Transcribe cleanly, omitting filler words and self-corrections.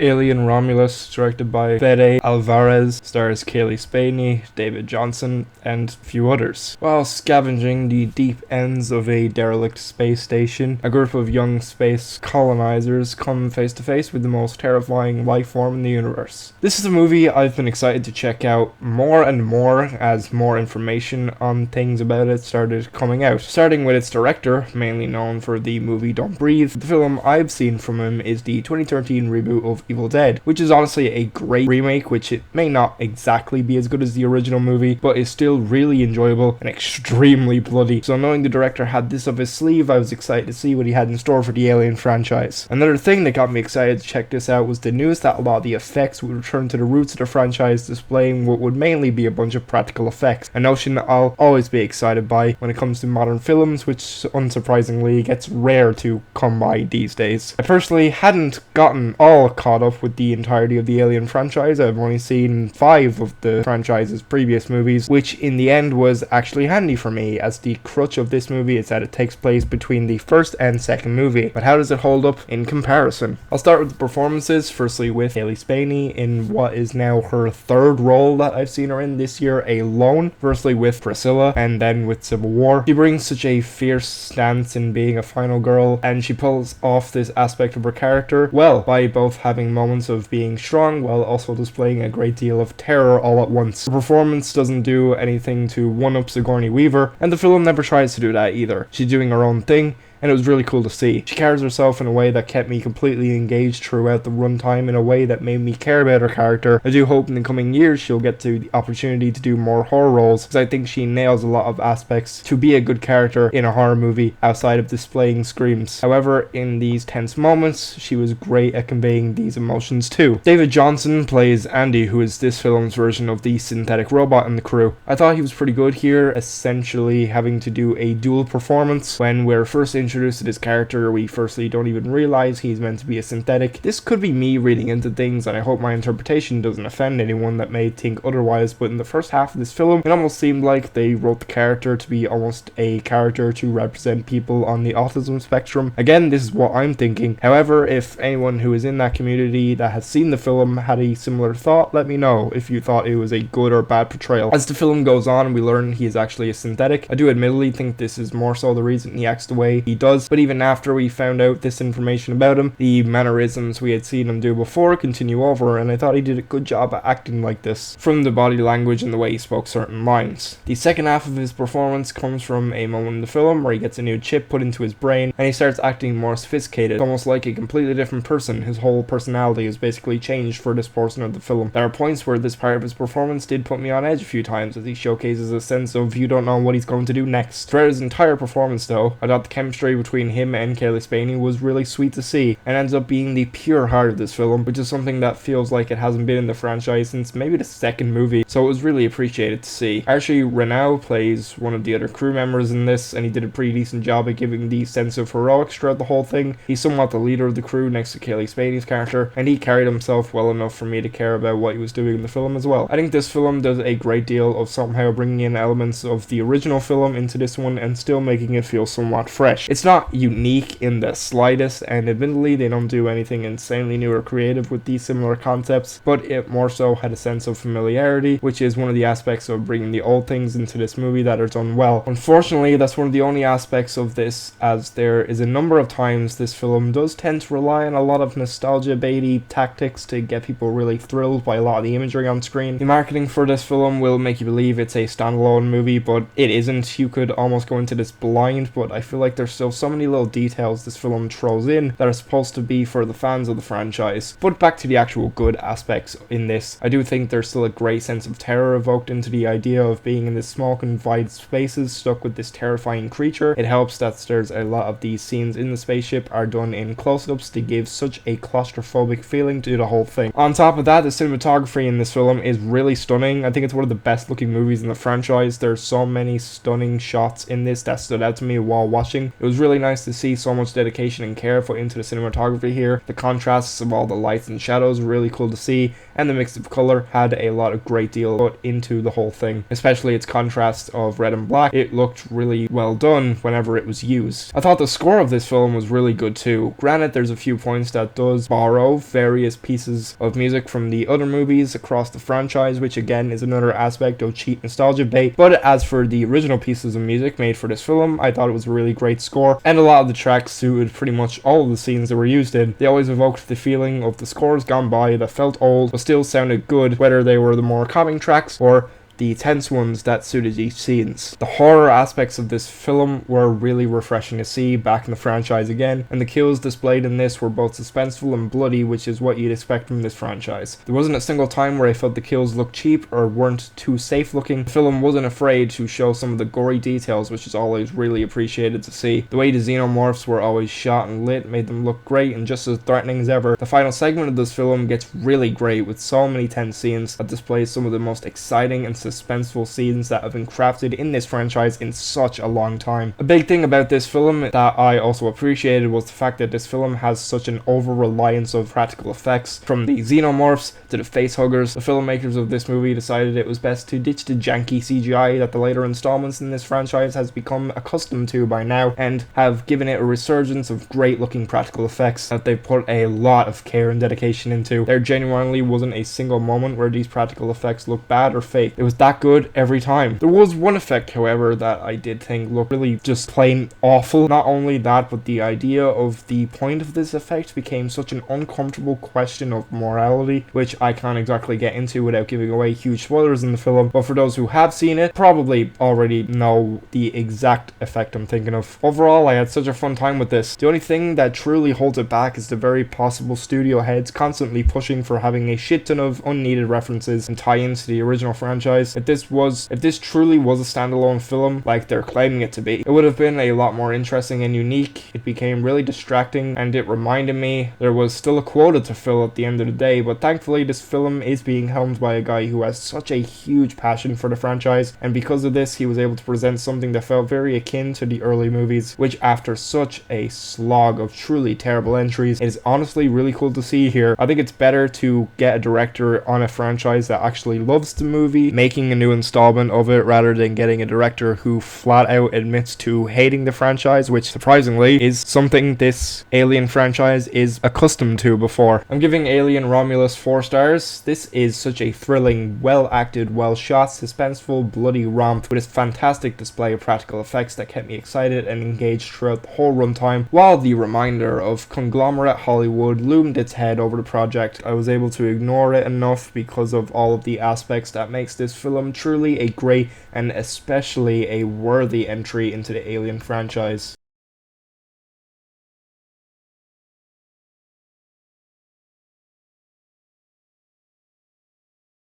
Alien Romulus, directed by Fede Álvarez, stars Cailee Spaeny, David Jonsson, and a few others. While scavenging the deep ends of a derelict space station, a group of young space colonizers come face to face with the most terrifying life form in the universe. This is a movie I've been excited to check out more and more as more information on things about it started coming out. Starting with its director, mainly known for the movie Don't Breathe, the film I've seen from him is the 2013 reboot of Evil Dead, which is honestly a great remake, which it may not exactly be as good as the original movie, but is still really enjoyable and extremely bloody. So knowing the director had this up his sleeve, I was excited to see what he had in store for the Alien franchise. Another thing that got me excited to check this out was the news that a lot of the effects would return to the roots of the franchise, displaying what would mainly be a bunch of practical effects, a notion that I'll always be excited by when it comes to modern films, which unsurprisingly gets rare to come by these days. I personally hadn't gotten all caught up with the entirety of the Alien franchise. I've only seen 5 of the franchise's previous movies, which in the end was actually handy for me, as the crutch of this movie is that it takes place between the first and second movie. But how does it hold up in comparison? I'll start with the performances, firstly with Cailee Spaeny in what is now her 3rd role that I've seen her in this year alone, firstly with Priscilla and then with Civil War. She brings such a fierce stance in being a final girl, and she pulls off this aspect of her character well by both having moments of being strong while also displaying a great deal of terror all at once. The performance doesn't do anything to one-up Sigourney Weaver, and the film never tries to do that either. She's doing her own thing, and it was really cool to see. She carries herself in a way that kept me completely engaged throughout the runtime, in a way that made me care about her character. I do hope in the coming years she'll get to the opportunity to do more horror roles, because I think she nails a lot of aspects to be a good character in a horror movie outside of displaying screams. However, in these tense moments, she was great at conveying these emotions too. David Jonsson plays Andy, who is this film's version of the synthetic robot in the crew. I thought he was pretty good here, essentially having to do a dual performance. When we're first introduced to this character, we firstly don't even realize he's meant to be a synthetic. This could be me reading into things, and I hope my interpretation doesn't offend anyone that may think otherwise, but in the first half of this film, it almost seemed like they wrote the character to be almost a character to represent people on the autism spectrum. Again, this is what I'm thinking. However, if anyone who is in that community that has seen the film had a similar thought, let me know if you thought it was a good or bad portrayal. As the film goes on and we learn he is actually a synthetic, I do admittedly think this is more so the reason he acts the way he does, but even after we found out this information about him, the mannerisms we had seen him do before continue over, and I thought he did a good job at acting like this, from the body language and the way he spoke certain lines. The second half of his performance comes from a moment in the film where he gets a new chip put into his brain and he starts acting more sophisticated, almost like a completely different person. His whole personality is basically changed for this portion of the film. There are points where this part of his performance did put me on edge a few times, as he showcases a sense of you don't know what he's going to do next. Throughout his entire performance though, I thought the chemistry between him and Cailee Spaeny was really sweet to see, and ends up being the pure heart of this film, which is something that feels like it hasn't been in the franchise since maybe the second movie, so it was really appreciated to see. Archie Renaux plays one of the other crew members in this, and he did a pretty decent job at giving the sense of heroics throughout the whole thing. He's somewhat the leader of the crew next to Cailee Spaeny's character, and he carried himself well enough for me to care about what he was doing in the film as well. I think this film does a great deal of somehow bringing in elements of the original film into this one and still making it feel somewhat fresh. It's not unique in the slightest, and admittedly they don't do anything insanely new or creative with these similar concepts, but it more so had a sense of familiarity, which is one of the aspects of bringing the old things into this movie that are done well. Unfortunately, that's one of the only aspects of this, as there is a number of times this film does tend to rely on a lot of nostalgia baity tactics to get people really thrilled by a lot of the imagery on screen. The marketing for this film will make you believe it's a standalone movie, but it isn't. You could almost go into this blind, but I feel like there's still so many little details this film throws in that are supposed to be for the fans of the franchise. But back to the actual good aspects in this, I do think there's still a great sense of terror evoked into the idea of being in this small confined spaces stuck with this terrifying creature. It helps that there's a lot of these scenes in the spaceship are done in close-ups to give such a claustrophobic feeling to the whole thing. On top of that, the cinematography in this film is really stunning. I think it's one of the best looking movies in the franchise. There's so many stunning shots in this that stood out to me while watching. It was was really nice to see so much dedication and care put into the cinematography here. The contrasts of all the lights and shadows were really cool to see, and the mix of color had a lot of great deal put into the whole thing, especially its contrast of red and black. It looked really well done whenever it was used. I thought the score of this film was really good too. Granted, there's a few points that does borrow various pieces of music from the other movies across the franchise, which again is another aspect of cheap nostalgia bait, but as for the original pieces of music made for this film, I thought it was a really great score, and a lot of the tracks suited pretty much all of the scenes that were used in. They always evoked the feeling of the scores gone by that felt old but still sounded good, whether they were the more calming tracks or the tense ones that suited each scenes. The horror aspects of this film were really refreshing to see back in the franchise again, and the kills displayed in this were both suspenseful and bloody, which is what you'd expect from this franchise. There wasn't a single time where I felt the kills looked cheap or weren't too safe looking. The film wasn't afraid to show some of the gory details, which is always really appreciated to see. The way the xenomorphs were always shot and lit made them look great and just as threatening as ever. The final segment of this film gets really great with so many tense scenes that displays some of the most exciting and suspenseful scenes that have been crafted in this franchise in such a long time. A big thing about this film that I also appreciated was the fact that this film has such an over-reliance of practical effects. From the xenomorphs to the facehuggers, the filmmakers of this movie decided it was best to ditch the janky CGI that the later installments in this franchise has become accustomed to by now, and have given it a resurgence of great looking practical effects that they've put a lot of care and dedication into. There genuinely wasn't a single moment where these practical effects looked bad or fake. It was that good every time. There was one effect, however, that I did think looked really just plain awful. Not only that, but the idea of the point of this effect became such an uncomfortable question of morality, which I can't exactly get into without giving away huge spoilers in the film, but for those who have seen it, probably already know the exact effect I'm thinking of. Overall, I had such a fun time with this. The only thing that truly holds it back is the very possible studio heads constantly pushing for having a shit ton of unneeded references and tie-ins to the original franchise. If this truly was a standalone film like they're claiming it to be, it would have been a lot more interesting and unique. It became really distracting, and it reminded me there was still a quota to fill at the end of the day, but thankfully this film is being helmed by a guy who has such a huge passion for the franchise, and because of this he was able to present something that felt very akin to the early movies, which after such a slog of truly terrible entries, it is honestly really cool to see here. I think it's better to get a director on a franchise that actually loves the movie, making a new installment of it, rather than getting a director who flat out admits to hating the franchise, which surprisingly is something this Alien franchise is accustomed to before. I'm giving Alien Romulus 4 stars. This is such a thrilling, well acted, well shot, suspenseful, bloody romp with its fantastic display of practical effects that kept me excited and engaged throughout the whole runtime, while the reminder of conglomerate Hollywood loomed its head over the project. I was able to ignore it enough because of all of the aspects that makes this film truly a great and especially a worthy entry into the Alien franchise.